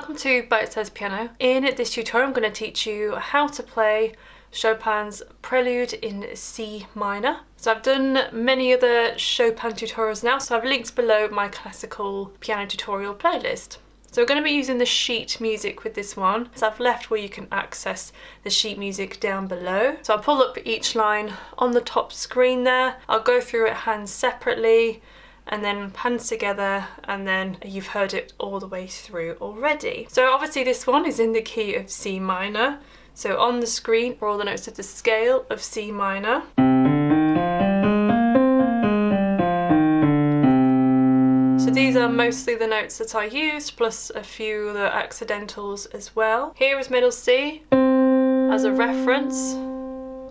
Welcome to Bitesize Piano. In this tutorial I'm going to teach you how to play Chopin's Prelude in C minor. So I've done many other Chopin tutorials now, so I've linked below my classical piano tutorial playlist. So we're going to be using the sheet music with this one. So I've left where you can access the sheet music down below. So I'll pull up each line on the top screen there. I'll go through it hands separately and then hands together, and then you've heard it all the way through already. So obviously this one is in the key of C minor. So on the screen are all the notes of the scale of C minor. So these are mostly the notes that I used, plus a few other accidentals as well. Here is middle C. As a reference,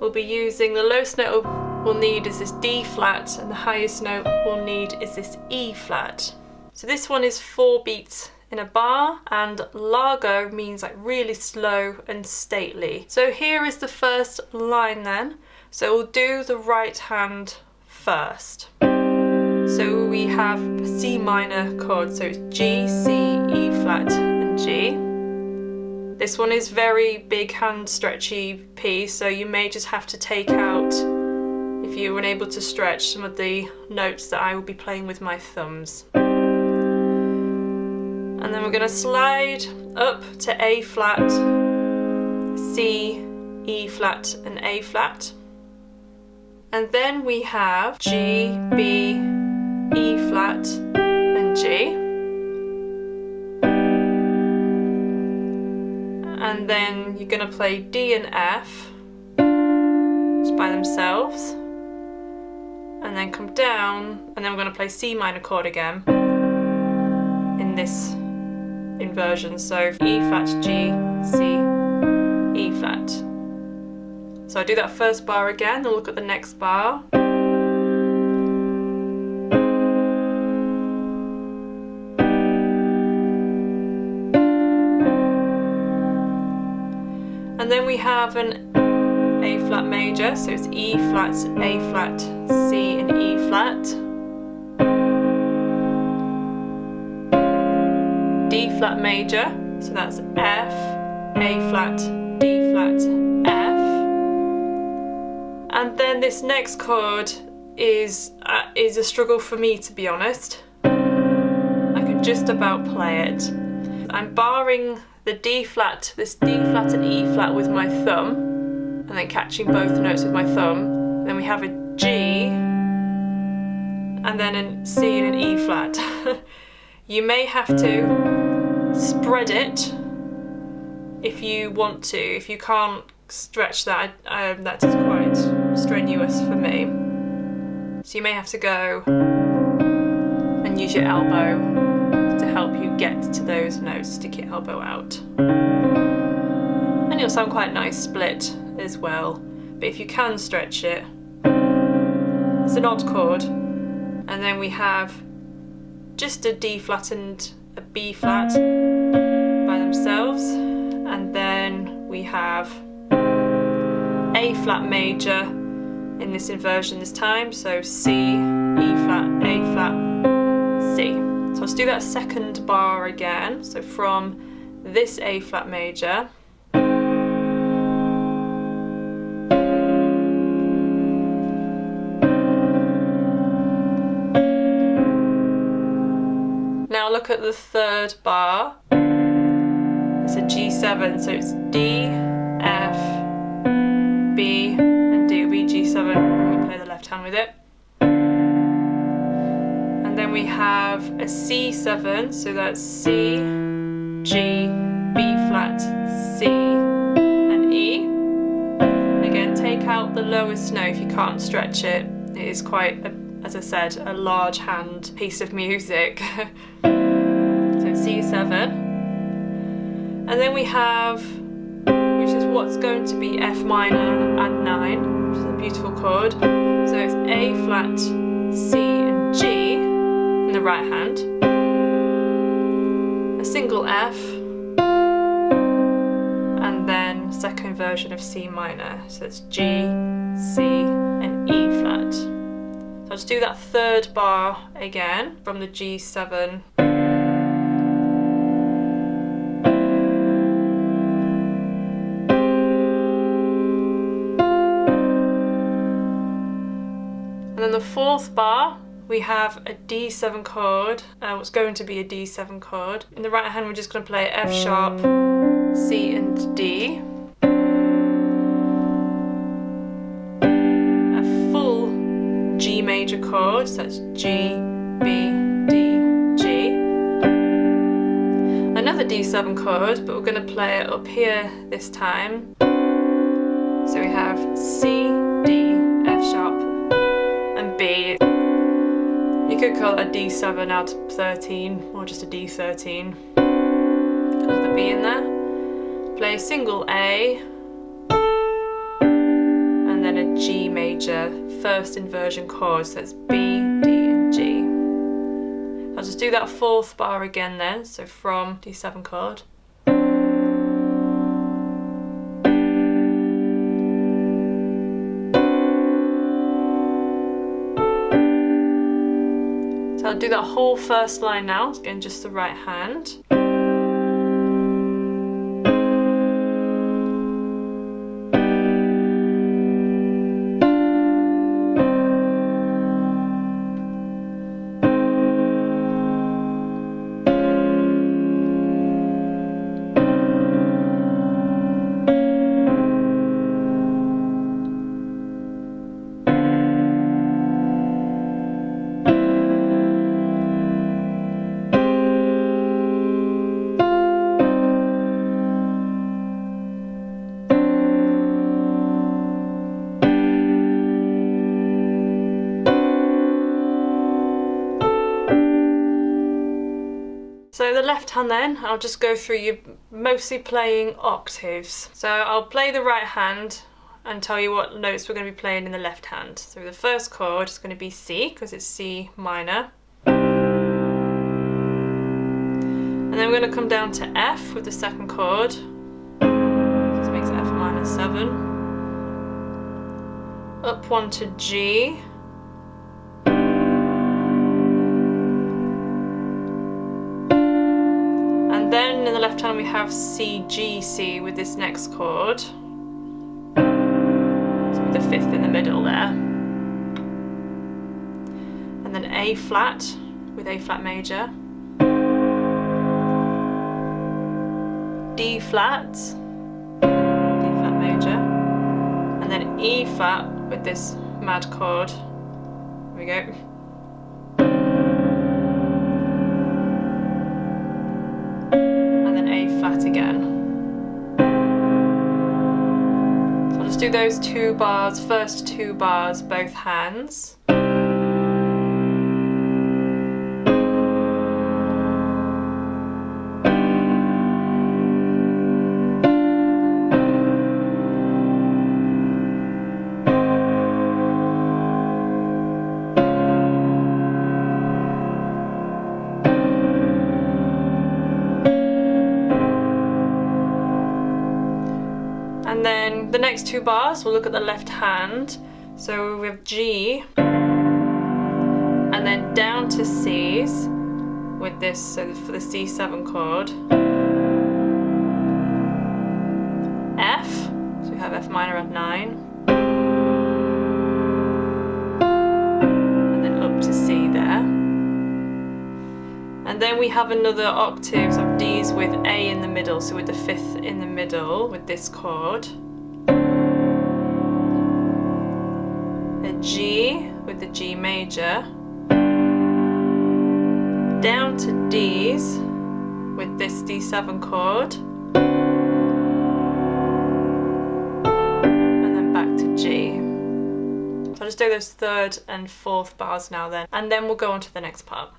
we'll be using the lowest note we'll need is this D flat, and the highest note we'll need is this E flat. So this one is 4 beats in a bar, and largo means like really slow and stately. So here is the first line then. So we'll do the right hand first. So we have C minor chord, so it's G, C, E flat and G. This one is very big hand stretchy piece, so you may just have to take out, if you're unable to stretch, some of the notes that I will be playing with my thumbs. And then we're going to slide up to A flat, C, E flat and A flat. And then we have G, B, E flat and G. And then you're going to play D and F just by themselves. And then come down, and then we're going to play C minor chord again in this inversion. So E flat, G, C, E flat. So I do that first bar again, then look at the next bar. And then we have an A flat major, so it's E flat, A flat, C and E flat. D flat major, so that's F, A flat, D flat, F. And then this next chord is a struggle for me, to be honest. I can just about play it. I'm barring the D flat, this D flat and E flat with my thumb, and then catching both notes with my thumb. Then we have a G, and then a C and an E flat. You may have to spread it if you want to. If you can't stretch that, that is quite strenuous for me. So you may have to go and use your elbow to help you get to those notes. Stick your elbow out. And it'll sound quite nice split as well. But if you can stretch it, it's an odd chord. And then we have just a D flat and a B flat by themselves. And then we have A flat major in this inversion this time. So C, E flat, A flat, C. So let's do that second bar again. So from this A flat major, now look at the third bar. It's a G7, so it's D, F, B, and D will be G7 when we play the left hand with it. And then we have a C7, so that's C, G, B flat, C, and E. Again, take out the lowest note if you can't stretch it. It is quite, as I said, a large hand piece of music. So C7. And then we have, which is what's going to be F minor add 9, which is a beautiful chord. So it's A flat, C and G in the right hand. A single F. And then second version of C minor. So it's G, C and E flat. So I'll just do that third bar again from the G7. fourth bar, we have a D7 chord, what's going to be a D7 chord. In the right hand, we're just going to play F sharp, C and D. A full G major chord, so that's G, B, D, G. Another D7 chord, but we're going to play it up here this time. So we have C, D, F sharp, and B. You could call it a D7 out of 13, or just a D13. Because of the B in there. Play a single A, and then a G major, first inversion chord, so it's B, D, and G. I'll just do that fourth bar again then, so from D7 chord. So I'll do that whole first line now, again just the right hand. So the left hand then, I'll just go through you mostly playing octaves. So I'll play the right hand and tell you what notes we're going to be playing in the left hand. So the first chord is going to be C, because it's C minor. And then we're going to come down to F with the second chord. This makes it F minor 7. Up one to G. Then in the left hand we have C, G, C with this next chord. So with the fifth in the middle there. And then A flat with A flat major. D flat, D flat major. And then E flat with this mad chord. Here we go. Flat again. So I'll just do those two bars, first two bars, both hands. And then the next two bars, we'll look at the left hand. So we have G, and then down to C's with this, so for the C7 chord. F, so we have F minor at 9. And then up to C there. And then we have another octave of D's with A in the middle, so with the fifth in the middle with this chord. A G with the G major. Down to D's with this D7 chord. And then back to G. So I'll just do those third and fourth bars now then, and then we'll go on to the next part.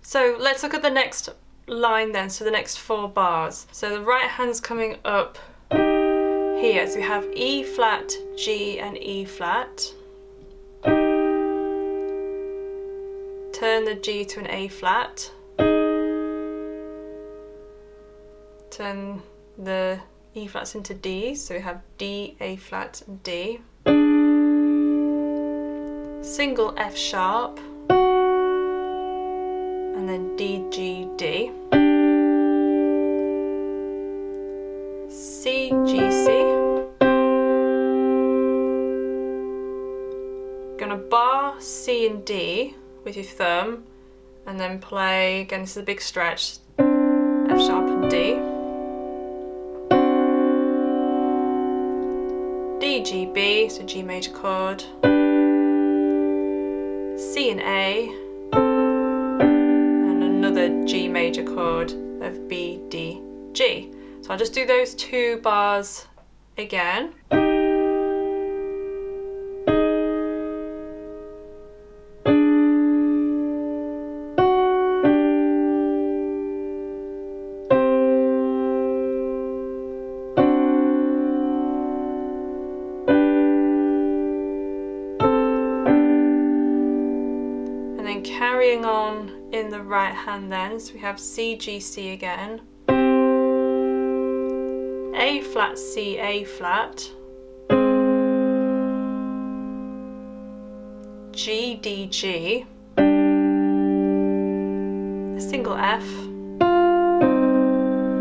So let's look at the next line then, so the next four bars. So the right hand's coming up here, so we have E flat, G and E flat. Turn the G to an A flat. Turn the E flats into D, so we have D, A flat, and D. Single F sharp, and then D, G, D. C, G, C. Gonna bar C and D with your thumb, and then play, again this is a big stretch, F sharp and D. D, G, B, so G major chord. C and A, and another G major chord of B, D, G. So I'll just do those 2 bars again. Carrying on in the right hand then, so we have C, G, C again, A flat, C, A flat, G, D, G, a single F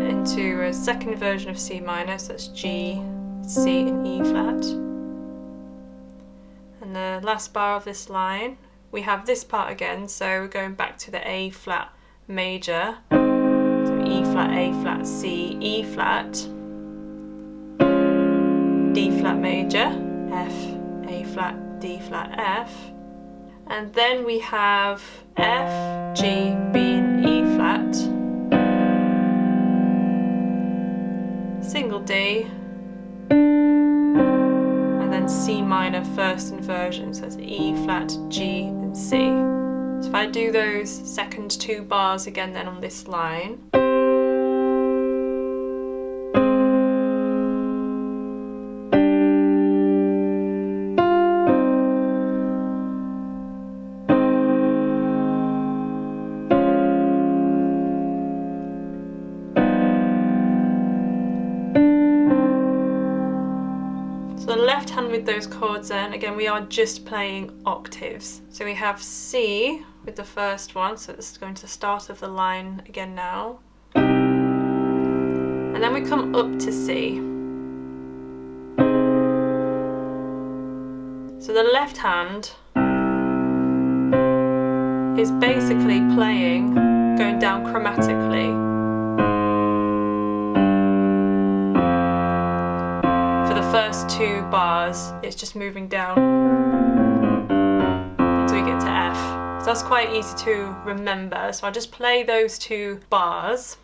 into a second version of C minor, so that's G, C and E flat. And the last bar of this line, we have this part again, so we're going back to the A flat major, so E flat, A flat, C, E flat, D flat major, F, A flat, D flat, F, and then we have F, G, B and E flat, single D, and then C minor first inversion, so it's E flat, G and C. So if I do those second 2 bars again then on this line, the left hand with those chords then, again we are just playing octaves. So we have C with the first one, so this is going to the start of the line again now. And then we come up to C. So the left hand is basically playing, going down chromatically. First 2 bars, it's just moving down until we get to F. So that's quite easy to remember. So I'll just play those 2 bars.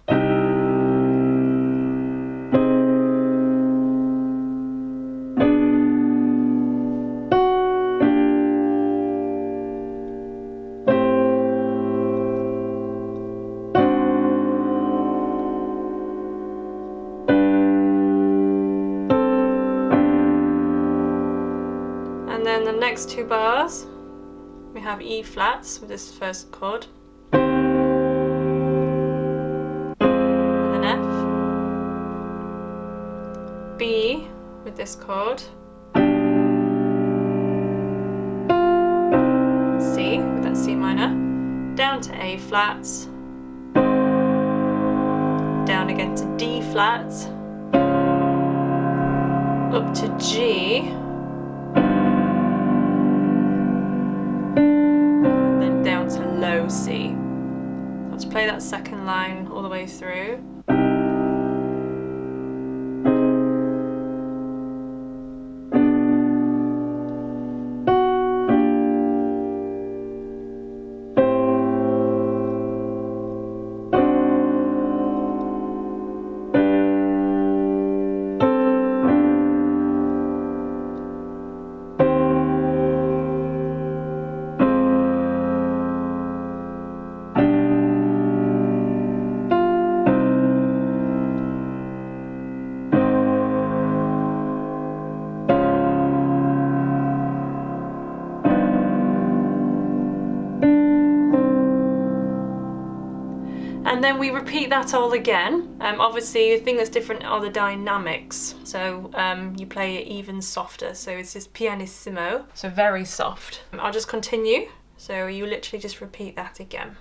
And then the next 2 bars, we have E flats with this first chord, and then F, B with this chord, C with that C minor, down to A flats, down again to D flats, up to G, low C. Let's play that second line all the way through. then we repeat that all again. Obviously the thing that's different are the dynamics. So you play it even softer. So it's just pianissimo, so very soft. I'll just continue. So you literally just repeat that again.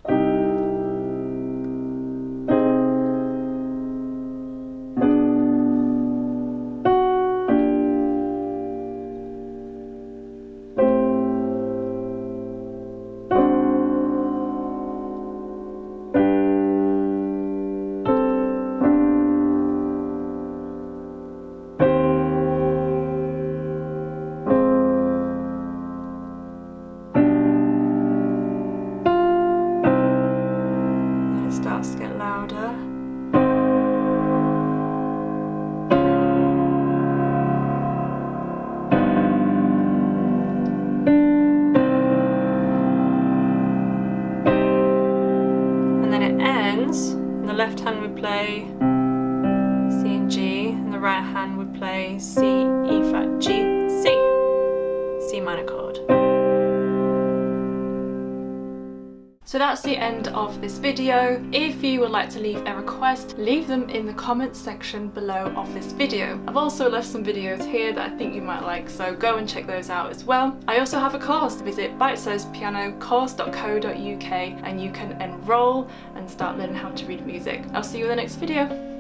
Starts to get louder. And then it ends, and the left hand would play C and G, and the right hand would play C, E flat, G, C minor chord. So that's the end of this video. If you would like to leave a request, leave them in the comments section below of this video. I've also left some videos here that I think you might like, so go and check those out as well. I also have a course. Visit Bitesize Piano course.co.uk and you can enroll and start learning how to read music. I'll see you in the next video.